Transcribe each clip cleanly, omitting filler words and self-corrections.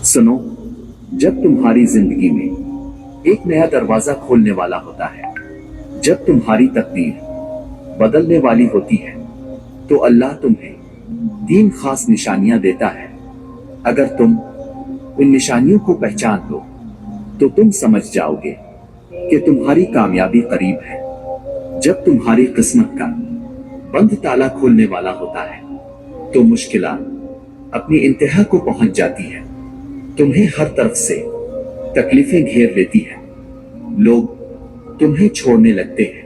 सुनो, जब तुम्हारी जिंदगी में एक नया दरवाजा खोलने वाला होता है, जब तुम्हारी तकदीर बदलने वाली होती है, तो अल्लाह तुम्हें 3 खास निशानियां देता है। अगर तुम उन निशानियों को पहचान लो तो तुम समझ जाओगे कि तुम्हारी कामयाबी करीब है। जब तुम्हारी किस्मत का बंद ताला खोलने वाला होता है तो मुश्किलात अपनी इंतहा को पहुंच जाती है। तुम्हें हर तरफ से तकलीफें घेर लेती हैं, लोग तुम्हें छोड़ने लगते हैं,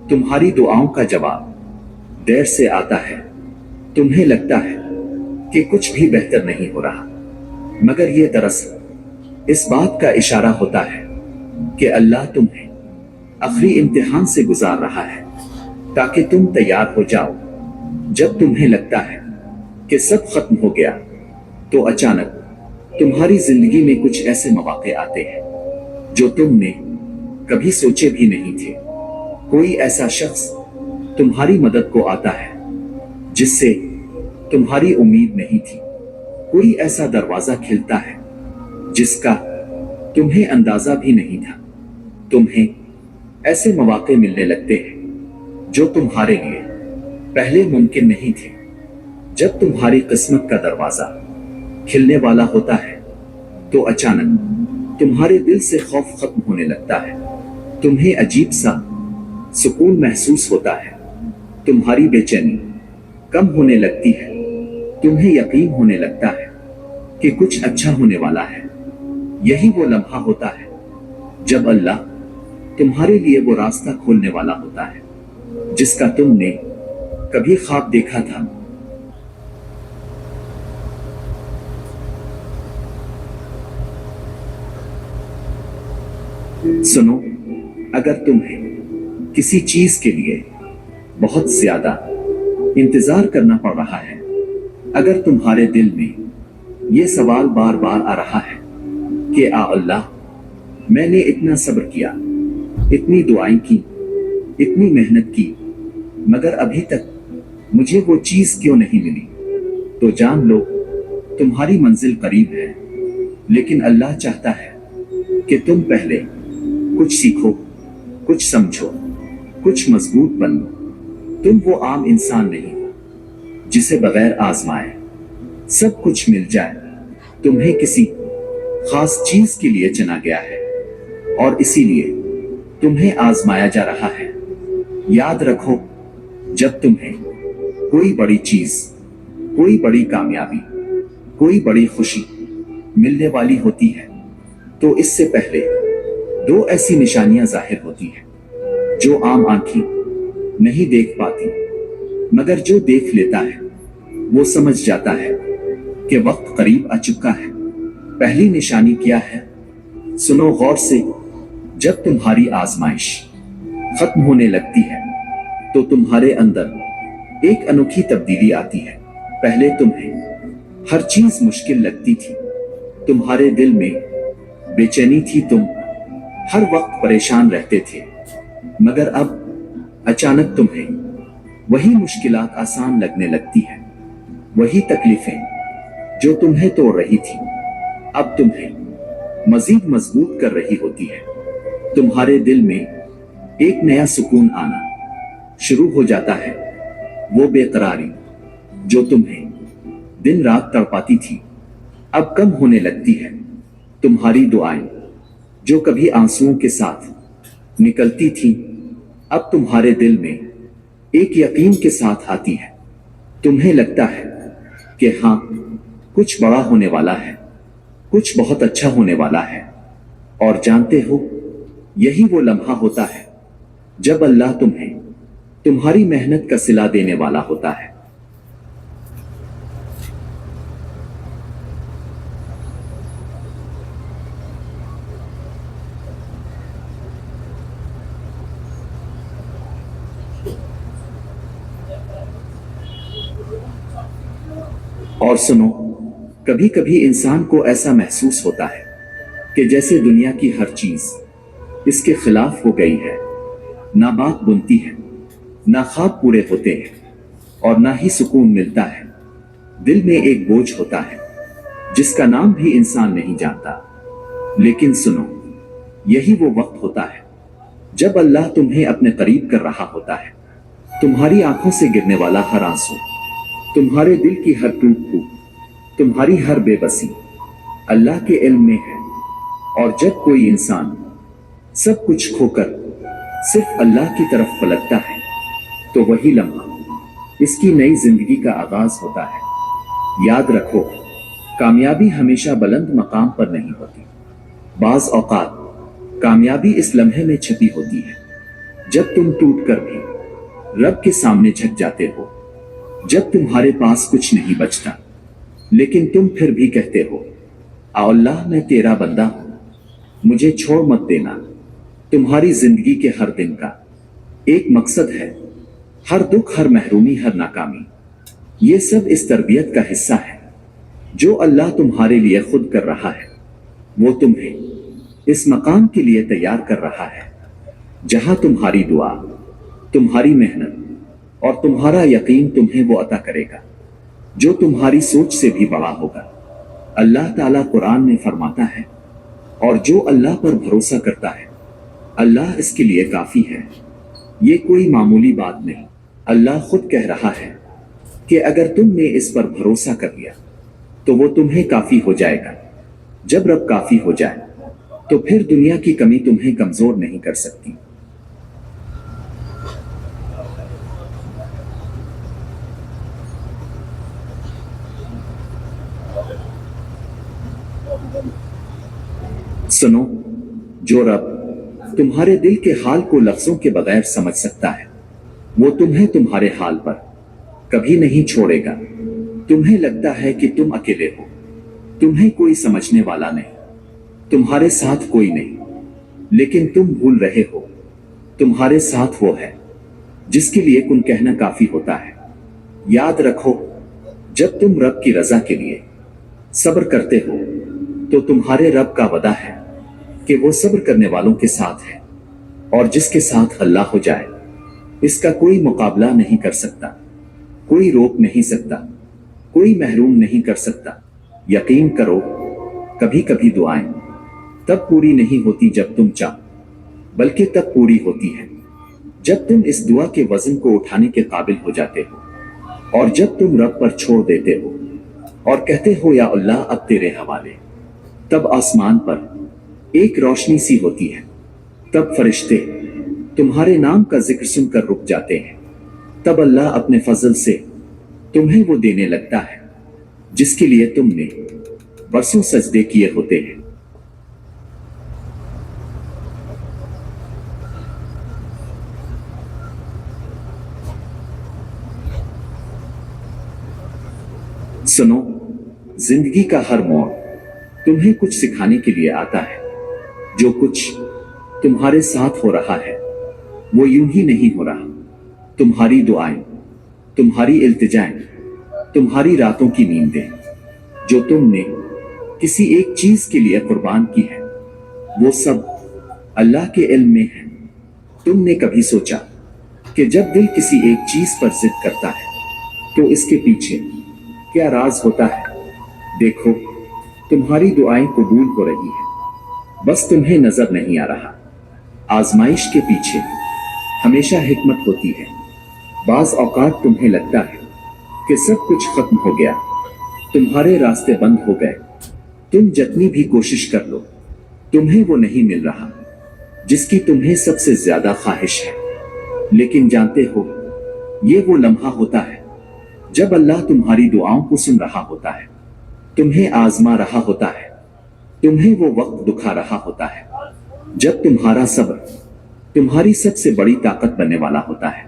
तुम्हारी दुआओं का जवाब देर से आता है, तुम्हें लगता है कि कुछ भी बेहतर नहीं हो रहा, मगर ये दरअसल इस बात का इशारा होता है कि अल्लाह तुम्हें आखिरी इम्तिहान से गुजार रहा है ताकि तुम तैयार हो जाओ। जब तुम्हें लगता है कि सब खत्म हो गया तो अचानक तुम्हारी जिंदगी में कुछ ऐसे मौके आते हैं जो तुमने कभी सोचे भी नहीं थे। कोई ऐसा शख्स तुम्हारी मदद को आता है जिससे तुम्हारी उम्मीद नहीं थी। कोई ऐसा दरवाजा खिलता है जिसका तुम्हें अंदाजा भी नहीं था। तुम्हें ऐसे मौके मिलने लगते हैं जो तुम्हारे लिए पहले मुमकिन नहीं थे। जब तुम्हारी किस्मत का दरवाजा खिलने वाला होता है तो अचानक तुम्हारे दिल से खौफ खत्म होने लगता है। तुम्हें अजीब सा सुकून महसूस होता है, तुम्हारी बेचैनी कम होने लगती है, तुम्हें यकीन होने लगता है कि कुछ अच्छा होने वाला है। यही वो लम्हा होता है जब अल्लाह तुम्हारे लिए वो रास्ता खोलने वाला होता है जिसका तुमने कभी ख्वाब देखा था। सुनो, अगर तुम्हें किसी चीज के लिए बहुत ज्यादा इंतजार करना पड़ रहा है, अगर तुम्हारे दिल में ये सवाल बार बार आ रहा है कि आ अल्लाह, मैंने इतना सब्र किया, इतनी दुआएं की, इतनी मेहनत की, मगर अभी तक मुझे वो चीज क्यों नहीं मिली, तो जान लो तुम्हारी मंजिल करीब है। लेकिन अल्लाह चाहता है कि तुम पहले कुछ सीखो, कुछ समझो, कुछ मजबूत बनो। तुम वो आम इंसान नहीं हो जिसे बगैर आजमाए सब कुछ मिल जाए। तुम्हें किसी खास चीज के लिए चुना गया है और इसीलिए तुम्हें आजमाया जा रहा है। याद रखो, जब तुम्हें कोई बड़ी चीज, कोई बड़ी कामयाबी, कोई बड़ी खुशी मिलने वाली होती है तो इससे पहले 2 ऐसी निशानियां जाहिर होती हैं जो आम आंखें नहीं देख पाती, मगर जो देख लेता है वो समझ जाता है कि वक्त करीब आ चुका है। पहली निशानी क्या है? सुनो गौर से, जब तुम्हारी आजमाइश खत्म होने लगती है तो तुम्हारे अंदर एक अनोखी तब्दीली आती है। पहले तुम्हें हर चीज मुश्किल लगती थी, तुम्हारे दिल में बेचैनी थी, तुम हर वक्त परेशान रहते थे, मगर अब अचानक तुम्हें वही मुश्किलात आसान लगने लगती है। वही तकलीफें जो तुम्हें तोड़ रही थी अब तुम्हें मजीद मजबूत कर रही होती है। तुम्हारे दिल में एक नया सुकून आना शुरू हो जाता है। वो बेकरारी जो तुम्हें दिन रात तड़पाती थी अब कम होने लगती है। तुम्हारी दुआएं जो कभी आंसुओं के साथ निकलती थी अब तुम्हारे दिल में एक यकीन के साथ आती है। तुम्हें लगता है कि हाँ, कुछ बड़ा होने वाला है, कुछ बहुत अच्छा होने वाला है। और जानते हो, यही वो लम्हा होता है जब अल्लाह तुम्हें तुम्हारी मेहनत का सिला देने वाला होता है। और सुनो, कभी कभी इंसान को ऐसा महसूस होता है कि जैसे दुनिया की हर चीज इसके खिलाफ हो गई है। ना बात बुनती है, ना ख्वाब पूरे होते हैं और ना ही सुकून मिलता है। दिल में एक बोझ होता है जिसका नाम भी इंसान नहीं जानता। लेकिन सुनो, यही वो वक्त होता है जब अल्लाह तुम्हें अपने करीब कर रहा होता है। तुम्हारी आंखों से गिरने वाला हर आंसू, तुम्हारे दिल की हर टूट फूट, तुम्हारी हर बेबसी अल्लाह के इल्म में है। और जब कोई इंसान सब कुछ खोकर सिर्फ अल्लाह की तरफ पलटता है, तो वही लम्हा इसकी नई जिंदगी का आगाज होता है। याद रखो, कामयाबी हमेशा बुलंद मकाम पर नहीं होती। बाज औकात कामयाबी इस लम्हे में छिपी होती है, जब तुम टूट कर भी रब के सामने झुक जाते हो, जब तुम्हारे पास कुछ नहीं बचता, लेकिन तुम फिर भी कहते हो, आ अल्लाह मैं तेरा बंदा हूं, मुझे छोड़ मत देना। तुम्हारी जिंदगी के हर दिन का एक मकसद है, हर दुख, हर महरूमी, हर नाकामी, ये सब इस तरबियत का हिस्सा है जो अल्लाह तुम्हारे लिए खुद कर रहा है। वो तुम्हें इस मकाम के लिए तैयार कर रहा है जहां तुम्हारी दुआ, तुम्हारी मेहनत और तुम्हारा यकीन तुम्हें वो अता करेगा जो तुम्हारी सोच से भी बड़ा होगा। अल्लाह ताला कुरान में फरमाता है, और जो अल्लाह पर भरोसा करता है अल्लाह इसके लिए काफी है। ये कोई मामूली बात नहीं। अल्लाह खुद कह रहा है कि अगर तुमने इस पर भरोसा कर लिया तो वो तुम्हें काफी हो जाएगा। जब रब काफी हो जाए तो फिर दुनिया की कमी तुम्हें कमजोर नहीं कर सकती। सुनो, जो रब तुम्हारे दिल के हाल को लफ्जों के बगैर समझ सकता है, वो तुम्हें तुम्हारे हाल पर कभी नहीं छोड़ेगा। तुम्हें लगता है कि तुम अकेले हो, तुम्हें कोई समझने वाला नहीं, तुम्हारे साथ कोई नहीं, लेकिन तुम भूल रहे हो तुम्हारे साथ वो है जिसके लिए कुन कहना काफी होता है। याद रखो, जब तुम रब की रजा के लिए सब्र करते हो तो तुम्हारे रब का वदा है कि वो सब्र करने वालों के साथ है, और जिसके साथ अल्लाह हो जाए इसका कोई मुकाबला नहीं कर सकता, कोई रोक नहीं सकता, कोई महरूम नहीं कर सकता। यकीन करो, कभी कभी दुआएं तब पूरी नहीं होती जब तुम चाह, बल्कि तब पूरी होती है जब तुम इस दुआ के वजन को उठाने के काबिल हो जाते हो, और जब तुम रब पर छोड़ देते हो और कहते हो, या अल्लाह अब तेरे हवाले। तब आसमान पर एक रोशनी सी होती है, तब फरिश्ते तुम्हारे नाम का जिक्र सुनकर रुक जाते हैं, तब अल्लाह अपने फजल से तुम्हें वो देने लगता है जिसके लिए तुमने बरसों सजदे किए होते हैं। सुनो, जिंदगी का हर मोड़ तुम्हें कुछ सिखाने के लिए आता है। जो कुछ तुम्हारे साथ हो रहा है वो यूं ही नहीं हो रहा। तुम्हारी दुआएं, तुम्हारी इल्तिजाएं, तुम्हारी रातों की नींदें जो तुमने किसी एक चीज के लिए कुर्बान की है, वो सब अल्लाह के इल्म में है। तुमने कभी सोचा कि जब दिल किसी एक चीज पर जिद करता है तो इसके पीछे क्या राज होता है? देखो, तुम्हारी दुआएं कबूल हो रही है, बस तुम्हें नजर नहीं आ रहा। आजमाइश के पीछे हमेशा हिकमत होती है। बाज औकात तुम्हें लगता है कि सब कुछ खत्म हो गया, तुम्हारे रास्ते बंद हो गए, तुम जितनी भी कोशिश कर लो तुम्हें वो नहीं मिल रहा जिसकी तुम्हें सबसे ज्यादा ख्वाहिश है। लेकिन जानते हो, ये वो लम्हा होता है जब अल्लाह तुम्हारी दुआओं को सुन रहा होता है, तुम्हें आजमा रहा होता है, तुम्हें वो वक्त दुखा रहा होता है जब तुम्हारा सब्र तुम्हारी सबसे बड़ी ताकत बनने वाला होता है।